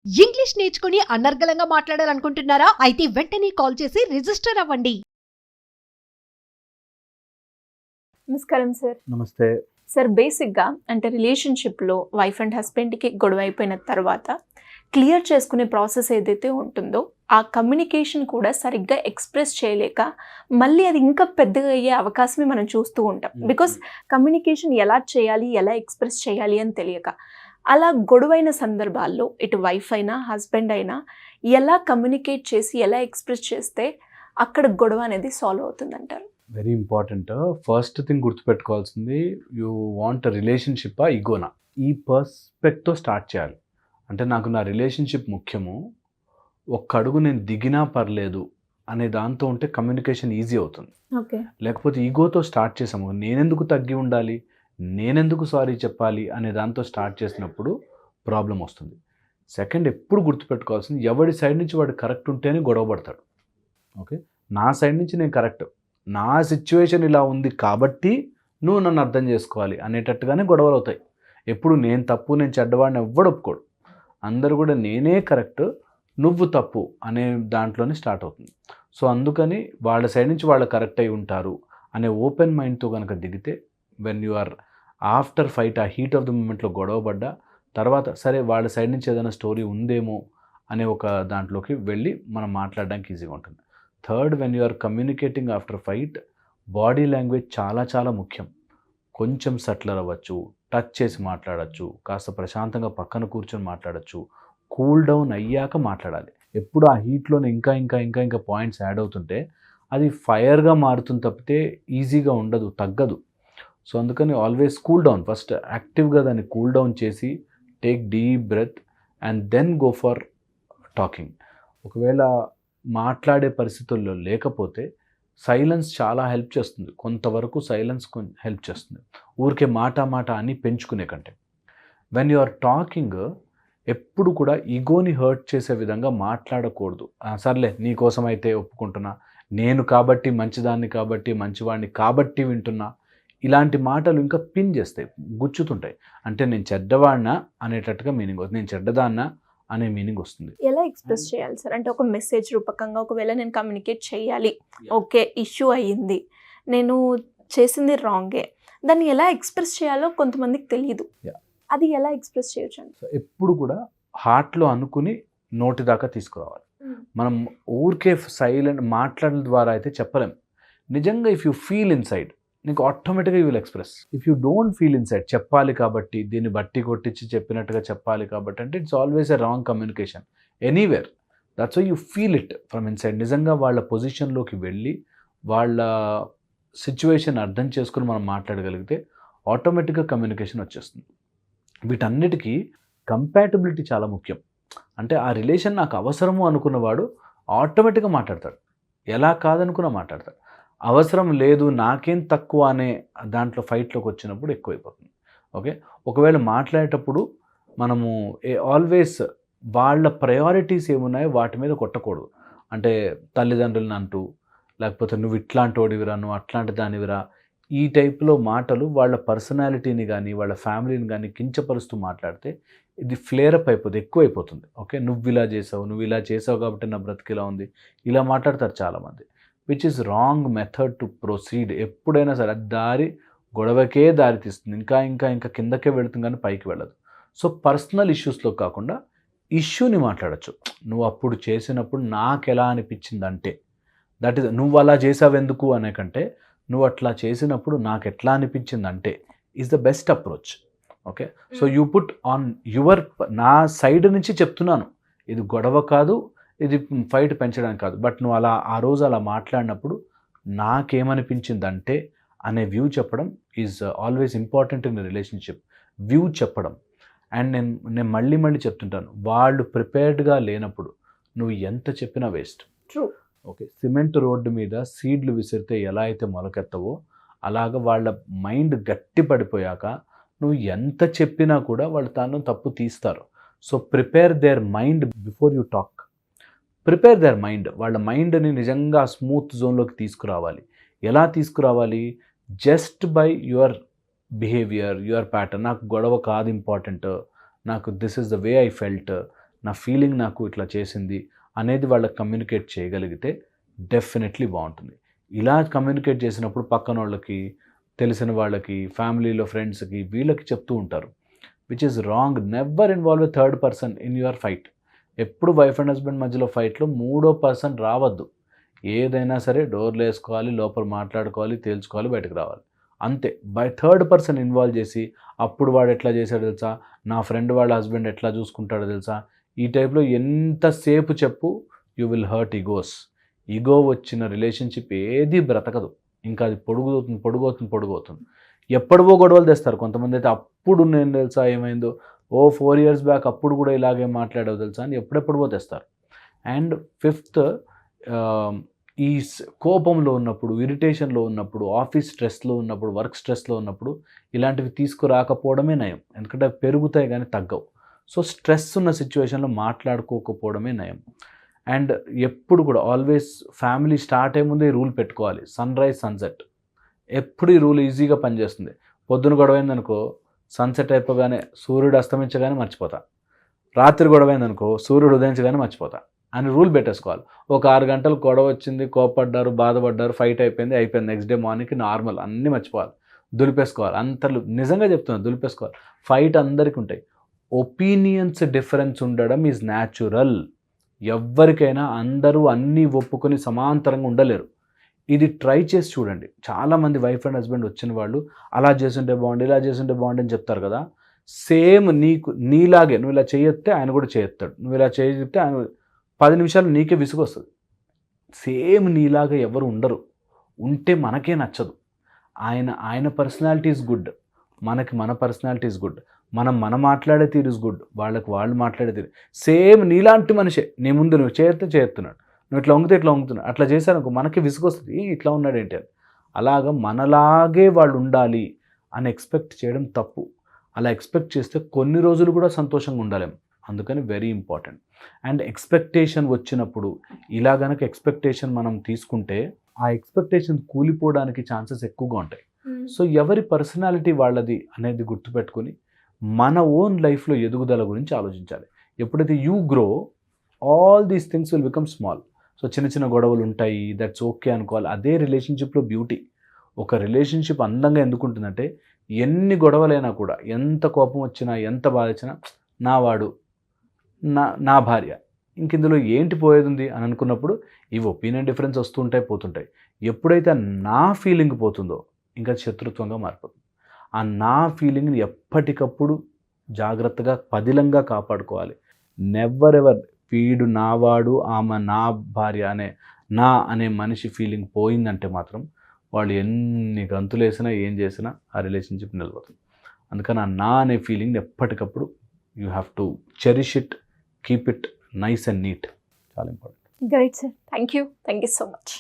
English నేర్చుకుని అనర్గళంగా మాట్లాడాలనుకుంటున్నారా? అయితే వెంటనే కాల్ చేసి రిజిస్టర్ అవ్వండి. నమస్కారం సార్. నమస్తే. సార్ బేసిక్గా అంటే రిలేషన్షిప్లో వైఫ్ అండ్ హస్బెండ్కి గొడవ అయిపోయిన తర్వాత క్లియర్ చేసుకునే ప్రాసెస్ ఏదైతే ఉంటుందో ఆ కమ్యూనికేషన్ కూడా సరిగ్గా ఎక్స్ప్రెస్ చేయలేక మళ్ళీ అది ఇంకా పెద్దగా అయ్యే అవకాశమే మనం చూస్తూ ఉంటాం. బికాస్ కమ్యూనికేషన్ ఎలా చేయాలి, ఎలా ఎక్స్ప్రెస్ చేయాలి అని తెలియక అలా గొడవైన సందర్భాల్లో ఇటు వైఫ్ అయినా హస్బెండ్ అయినా ఎలా కమ్యూనికేట్ చేసి ఎలా ఎక్స్ప్రెస్ చేస్తే అక్కడ గొడవ అనేది సాల్వ్ అవుతుందంటారు? Very important. ఫస్ట్ థింగ్ గుర్తుపెట్టుకోవాల్సింది, యూ వాంట్ రిలేషన్షిప్పా ఈగోనా? ఈ పర్స్పెక్ట్తో స్టార్ట్ చేయాలి. అంటే నాకు నా రిలేషన్షిప్ ముఖ్యము, ఒక్క అడుగు నేను దిగినా పర్లేదు అనే దాంతో ఉంటే కమ్యూనికేషన్ ఈజీ అవుతుంది. ఓకే. లేకపోతే ఈగోతో స్టార్ట్ చేసాము, నేనెందుకు తగ్గి ఉండాలి, నేనెందుకు సారీ చెప్పాలి అనే దాంతో స్టార్ట్ చేసినప్పుడు ప్రాబ్లం వస్తుంది. సెకండ్, ఎప్పుడు గుర్తుపెట్టుకోవాల్సింది, ఎవడి సైడ్ నుంచి వాడు కరెక్ట్ ఉంటేనే గొడవ పడతాడు. ఓకే, నా సైడ్ నుంచి నేను కరెక్ట్, నా సిచ్యువేషన్ ఇలా ఉంది కాబట్టి నువ్వు నన్ను అర్థం చేసుకోవాలి అనేటట్టుగానే గొడవలు అవుతాయి. ఎప్పుడు నేను తప్పు, నేను చెడ్డవాడిని ఎవ్వడు ఒప్పుకోడు. అందరూ కూడా నేనే కరెక్ట్, నువ్వు తప్పు అనే దాంట్లోనే స్టార్ట్ అవుతుంది. సో అందుకని వాళ్ళ సైడ్ నుంచి వాళ్ళు కరెక్ట్ అయి ఉంటారు అనే ఓపెన్ మైండ్తో కనుక దిగితే, when you are after fight, ఆ హీట్ ఆఫ్ ద మూమెంట్లో గొడవ పడ్డా తర్వాత సరే వాళ్ళ సైడ్ నుంచి ఏదైనా స్టోరీ ఉందేమో అనే ఒక దాంట్లోకి వెళ్ళి మనం మాట్లాడడానికి ఈజీగా ఉంటుంది. Third, when you are communicating after fight, body language చాలా చాలా ముఖ్యం. కొంచెం సట్లర్ అవ్వచ్చు, టచ్ చేసి మాట్లాడచ్చు, కాస్త ప్రశాంతంగా పక్కన కూర్చొని మాట్లాడచ్చు, కూల్ డౌన్ అయ్యాక మాట్లాడాలి. ఎప్పుడు ఆ హీట్లోనే ఇంకా ఇంకా ఇంకా ఇంకా పాయింట్స్ యాడ్ అవుతుంటే అది ఫైర్గా మారుతుంది తప్పితే ఈజీగా ఉండదు, తగ్గదు. సో అందుకని ఆల్వేస్ కూల్ డౌన్, ఫస్ట్ యాక్టివ్గా దాన్ని కూల్ డౌన్ చేసి take deep breath and then go for talking. ఒకవేళ మాట్లాడే పరిస్థితుల్లో లేకపోతే సైలెన్స్ చాలా హెల్ప్ చేస్తుంది. కొంతవరకు సైలెన్స్ హెల్ప్ చేస్తుంది, ఊరికే మాట మాట అని పెంచుకునే కంటే. వెన్ యు ఆర్ టాకింగ్, ఎప్పుడు కూడా ఈగోని హర్ట్ చేసే విధంగా మాట్లాడకూడదు. సర్లే నీ కోసం అయితే ఒప్పుకుంటున్నా, నేను కాబట్టి మంచిదాన్ని కాబట్టి మంచివాడిని కాబట్టి వింటున్నా, ఇలాంటి మాటలు ఇంకా పిన్ చేస్తాయి, గుచ్చుతుంటాయి. అంటే నేను చెడ్డవాడినా అనేటట్టుగా మీనింగ్ వస్తుంది, నేను చెడ్డదాన్నా అనే మీనింగ్ వస్తుంది. ఎలా ఎక్స్ప్రెస్ చేయాలి సార్? అంటే ఒక మెసేజ్ రూపకంగా ఒకవేళ నేను కమ్యూనికేట్ చేయాలి, ఓకే ఇష్యూ అయ్యింది, నేను చేసింది రాంగే, దాన్ని ఎలా ఎక్స్ప్రెస్ చేయాలో కొంతమందికి తెలియదు. అది ఎలా ఎక్స్ప్రెస్ చేయొచ్చు అండి? సో ఎప్పుడు కూడా హార్ట్లో అనుకుని నోటి దాకా తీసుకురావాలి. మనం ఊరికే సైలెంట్ మాట్లాడడం ద్వారా అయితే చెప్పలేం. నిజంగా ఇఫ్ యూ ఫీల్ ఇన్సైడ్, నీకు ఆటోమేటిక్గా you will express. If you don't feel inside, చెప్పాలి కాబట్టి దీన్ని బట్టి కొట్టించి చెప్పినట్టుగా చెప్పాలి కాబట్టి అంటే it's always a wrong communication anywhere. That's why you feel it from inside. నిజంగా వాళ్ళ పొజిషన్లోకి వెళ్ళి వాళ్ళ సిచ్యువేషన్ అర్థం చేసుకుని మనం మాట్లాడగలిగితే ఆటోమేటిక్గా కమ్యూనికేషన్ వచ్చేస్తుంది. వీటన్నిటికీ కంపాటబిలిటీ చాలా ముఖ్యం. అంటే ఆ రిలేషన్ నాకు అవసరము అనుకున్నవాడు ఆటోమేటిక్గా మాట్లాడతాడు, ఎలా కాదనుకున్నా మాట్లాడతాడు. అవసరం లేదు నాకేం తక్కువ అనే దాంట్లో ఫైట్లోకి వచ్చినప్పుడు ఎక్కువైపోతుంది. ఓకే, ఒకవేళ మాట్లాడేటప్పుడు మనము ఆల్వేస్ వాళ్ళ ప్రయారిటీస్ ఏమున్నాయో వాటి మీద కొట్టకూడదు. అంటే తల్లిదండ్రులను అంటూ, లేకపోతే నువ్వు ఇట్లాంటి వాడివిరా, నువ్వు అట్లాంటి దానివిరా, ఈ టైప్లో మాటలు వాళ్ళ పర్సనాలిటీని కానీ వాళ్ళ ఫ్యామిలీని కానీ కించపరుస్తూ మాట్లాడితే ఇది ఫ్లేరప్ అయిపోతుంది, ఎక్కువైపోతుంది. ఓకే, నువ్వు ఇలా చేసావు, నువ్వు ఇలా చేసావు కాబట్టి నా బ్రతికిలా ఉంది, ఇలా మాట్లాడతారు చాలామంది. Which is wrong method to proceed. ఎప్పుడైనా సరే దారి గొడవకే దారి తీస్తుంది, ఇంకా ఇంకా ఇంకా కిందకే వెళుతుంది కానీ పైకి వెళ్ళదు. సో పర్సనల్ ఇష్యూస్లో కాకుండా ఇష్యూని మాట్లాడచ్చు. నువ్వు అప్పుడు చేసినప్పుడు నాకు ఎలా అనిపించింది అంటే, దట్ ఈస్, నువ్వు అలా చేసావెందుకు అనే కంటే నువ్వు అట్లా చేసినప్పుడు నాకు ఎట్లా అనిపించింది అంటే is the best approach. Okay, so you put on your, నా సైడ్ నుంచి చెప్తున్నాను, ఇది గొడవ కాదు, ఇది ఫైట్ పెంచడానికి కాదు, బట్ నువ్వు అలా ఆ రోజు అలా మాట్లాడినప్పుడు నాకేమనిపించింది అంటే అనే వ్యూ చెప్పడం is always important in relationship. View చెప్పడం. అండ్ నేను మళ్ళీ మళ్ళీ చెప్తుంటాను, వాళ్ళు ప్రిపేర్డ్గా లేనప్పుడు నువ్వు ఎంత చెప్పినా waste. True. Okay, cement road మీద సీడ్లు విసిరితే ఎలా అయితే మొలకెత్తవో అలాగ వాళ్ళ మైండ్ గట్టి పడిపోయాక నువ్వు ఎంత చెప్పినా కూడా వాళ్ళు తాను తప్పు తీస్తారు. So prepare their mind before you talk. Prepare their mind. వాళ్ళ మైండ్ని నిజంగా స్మూత్ జోన్లోకి తీసుకురావాలి. ఎలా తీసుకురావాలి? Just by your behaviour, your pattern. నాకు గొడవ కాదు ఇంపార్టెంట్, నాకు this is the way I felt, నా ఫీలింగ్ నాకు ఇట్లా చేసింది అనేది వాళ్ళకి కమ్యూనికేట్ చేయగలిగితే డెఫినెట్లీ బాగుంటుంది. ఇలా కమ్యూనికేట్ చేసినప్పుడు పక్కన వాళ్ళకి, తెలిసిన వాళ్ళకి, ఫ్యామిలీలో ఫ్రెండ్స్కి, వీళ్ళకి చెప్తూ ఉంటారు. Which is wrong. Never involve a third person in your fight. ఎప్పుడు వైఫ్ అండ్ హస్బెండ్ మధ్యలో ఫైట్లో మూడో పర్సన్ రావద్దు. ఏదైనా సరే డోర్లు వేసుకోవాలి, లోపల మాట్లాడుకోవాలి, తేల్చుకోవాలి, బయటకు రావాలి, అంతే. బై థర్డ్ పర్సన్ ఇన్వాల్వ్ చేసి అప్పుడు వాడు ఎట్లా చేశాడో తెలుసా, నా ఫ్రెండ్ వాళ్ళ హస్బెండ్ ఎట్లా చూసుకుంటాడో తెలుసా, ఈ టైప్లో ఎంతసేపు చెప్పు, you will hurt egos. Ego వచ్చిన రిలేషన్షిప్ ఏది బ్రతకదు. ఇంకా అది పొడుగవుతుంది. ఎప్పుడవో గొడవలు తెస్తారు కొంతమంది అయితే. అప్పుడు నేను తెలుసా ఏమైందో, 4 years బ్యాక్ అప్పుడు కూడా ఇలాగే మాట్లాడావు తెలుసా అని ఎప్పుడెప్పుడో తెస్తారు. అండ్ ఫిఫ్త్, ఈ కోపంలో ఉన్నప్పుడు, ఇరిటేషన్లో ఉన్నప్పుడు, ఆఫీస్ స్ట్రెస్లో ఉన్నప్పుడు, వర్క్ స్ట్రెస్లో ఉన్నప్పుడు ఇలాంటివి తీసుకురాకపోవడమే నయం. ఎందుకంటే అవి పెరుగుతాయి కానీ తగ్గవు. సో స్ట్రెస్ ఉన్న సిచ్యువేషన్లో మాట్లాడుకోకపోవడమే నయం. అండ్ ఎప్పుడు కూడా ఆల్వేస్ ఫ్యామిలీ స్టార్ట్ అయ్యే ముందే ఈ రూల్ పెట్టుకోవాలి, సన్రైజ్ సన్సెట్. ఎప్పుడు ఈ రూల్ ఈజీగా పనిచేస్తుంది. పొద్దున గొడవైందనుకో, సన్సెట్ అయిపోగానే, సూర్యుడు అస్తమించగానే మర్చిపోతా. రాత్రి గొడవైందనుకో, సూర్యుడు ఉదయించగానే మర్చిపోతా అని రూల్ పెట్టేసుకోవాలి. ఒక 6 గంటలు గొడవ వచ్చింది, కోపడ్డారు, బాధపడ్డారు, ఫైట్ అయిపోయింది. నెక్స్ట్ డే మార్నింగ్కి నార్మల్, అన్నీ మర్చిపోవాలి, దులిపేసుకోవాలి. అంతలు నిజంగా చెప్తున్నాను, దులిపేసుకోవాలి. ఫైట్ అందరికీ ఉంటాయి. ఒపీనియన్స్ డిఫరెన్స్ ఉండడం ఈజ్ న్యాచురల్. ఎవరికైనా అందరూ అన్నీ ఒప్పుకొని సమాంతరంగా ఉండలేరు. ఇది ట్రై చేసి చూడండి. చాలామంది వైఫ్ అండ్ హస్బెండ్ వచ్చిన వాళ్ళు అలా చేస్తుంటే బాగుండు, ఇలా చేస్తుంటే బాగుండు అని చెప్తారు కదా. సేమ్ నీలాగే నువ్వు ఇలా చేయొత్తే ఆయన కూడా చేయొత్తాడు, నువ్వు ఇలా చెప్తే ఆయన 10 నిమిషాలు నీకే విసుగు వస్తుంది. సేమ్ నీలాగా ఎవరు ఉండరు. ఉంటే మనకే నచ్చదు. ఆయన పర్సనాలిటీ ఈజ్ గుడ్, మన పర్సనాలిటీ ఈజ్ గుడ్, మనం మాట్లాడే తీరు ఇస్ గుడ్, వాళ్ళు మాట్లాడే తీరు సేమ్ నీలాంటి మనిషే. నీ ముందు నువ్వు చేస్తున్నాడు, నువ్వు ఇట్లా వంగుతున్నాడు, అట్లా చేశాను మనకి విసుగొస్తుంది, ఇట్లా ఉన్నాడు ఏంటి అని. అలాగా మనలాగే వాళ్ళు ఉండాలి అని ఎక్స్పెక్ట్ చేయడం తప్పు. అలా ఎక్స్పెక్ట్ చేస్తే కొన్ని రోజులు కూడా సంతోషంగా ఉండలేం. అందుకని వెరీ ఇంపార్టెంట్. అండ్ ఎక్స్పెక్టేషన్ వచ్చినప్పుడు ఇలా గనక ఎక్స్పెక్టేషన్ మనం తీసుకుంటే ఆ ఎక్స్పెక్టేషన్ కూలిపోవడానికి ఛాన్సెస్ ఎక్కువగా ఉంటాయి. సో ఎవరి పర్సనాలిటీ వాళ్ళది అనేది గుర్తుపెట్టుకొని మన ఓన్ లైఫ్లో ఎదుగుదల గురించి ఆలోచించాలి. ఎప్పుడైతే you grow, all these things will become small. So చిన్న గొడవలు ఉంటాయి, దట్స్ ఓకే అనుకోవాలి. అదే రిలేషన్షిప్లో బ్యూటీ. ఒక రిలేషన్షిప్ అందంగా ఎందుకు ఉంటుందంటే, ఎన్ని గొడవలైనా కూడా, ఎంత కోపం వచ్చినా, ఎంత బాధ వచ్చినా, నావాడు, నా భార్య, ఇందులో ఏంటి పోయేది ఉంది అని అనుకున్నప్పుడు ఇవి ఒపీనియన్ డిఫరెన్స్ వస్తుంటాయి, పోతుంటాయి. ఎప్పుడైతే నా ఫీలింగ్ పోతుందో ఇంకా శత్రుత్వంగా మారిపోతుంది. ఆ నా ఫీలింగ్ని ఎప్పటికప్పుడు జాగ్రత్తగా పదిలంగా కాపాడుకోవాలి. నెవర్ ఎవర్ వీడు నావాడు, ఆమె నా భార్య అనే మనిషి ఫీలింగ్ పోయిందంటే మాత్రం వాళ్ళు ఎన్ని గంతులు వేసినా ఏం చేసినా ఆ రిలేషన్షిప్ నిలబడుతుంది. అందుకని ఆ నా అనే ఫీలింగ్ని ఎప్పటికప్పుడు you have to cherish it, keep it nice and neat. చాలా important. Great sir, thank you so much.